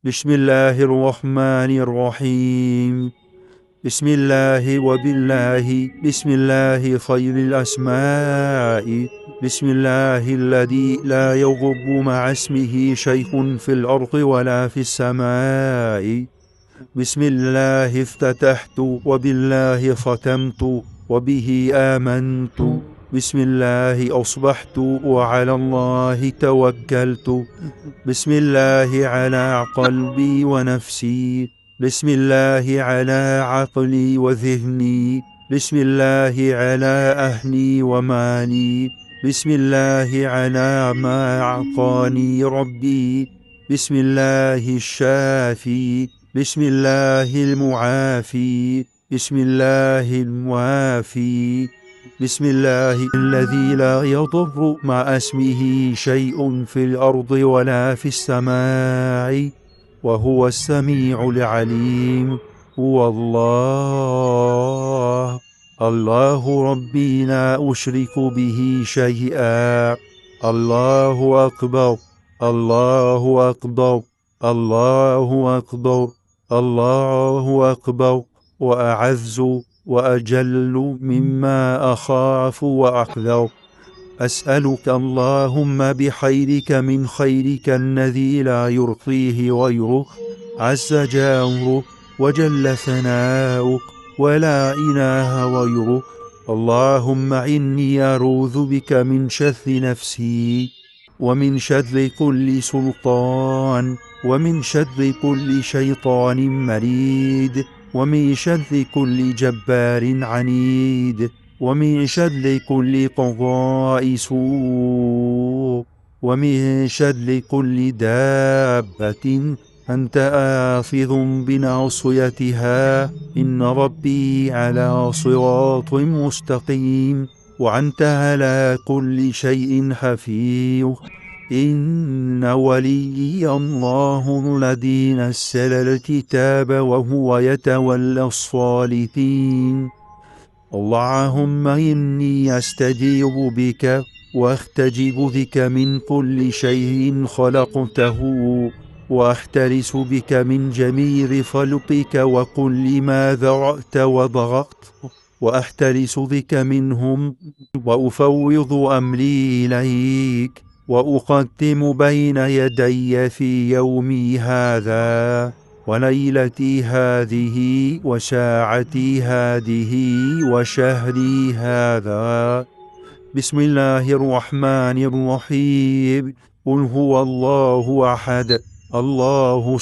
بسم الله الرحمن الرحيم. بسم الله وبالله، بسم الله خير الأسماء. بسم الله الذي لا يضر مع اسمه شيء في الأرض ولا في السماء. بسم الله افتتحت وبالله ختمت وبه آمنت. بسم الله أصبحت وعلى الله توكلت. بسم الله على قلبي ونفسي. بسم الله على عقلي وذهني. بسم الله على أهلي ومالي. بسم الله على ما أعطاني ربي. بسم الله الشافي. بسم الله المعافي. بسم الله الموافي. بسم الله الذي لا يضر مع اسمه شيء في الأرض ولا في السماء وهو السميع العليم. هو الله. الله ربي لا أشرك به شيئا. الله أكبر. الله أكبر. الله أكبر. الله أكبر. وأعز وأجل مما أخاف وأحذر. أسألك اللهم بخيرك من خيرك الذي لا يرضيه غيرك، عز جارك وجل ثناؤك ولا إله غيرك. اللهم إني أعوذ بك من شر نفسي، ومن شر كل سلطان، ومن شر كل شيطان مريد، ومن شر كل جبار عنيد، ومن شر كل قضاء سوء، ومن شر كل دابة أنت آخذ بناصيتها. إن ربي على صراط مستقيم، وأنت على كل شيء حفيظ. إن وليي الله الذي نزل الكتاب وهو يتولى الصالحين. اللهم إني أستجير بك وأختجب بك من كل شيء خلقته، وأحترس بك من جميع خلقك وكل ما ذرأت وضغطت، وأحترس بك منهم، وأفوض أمري إليك، وأقدم بين يدي في يومي هذا وليلتي هذه وساعتي هذه وشهري هذا. بسم الله الرحمن الرحيم. قل هو الله أحد، الله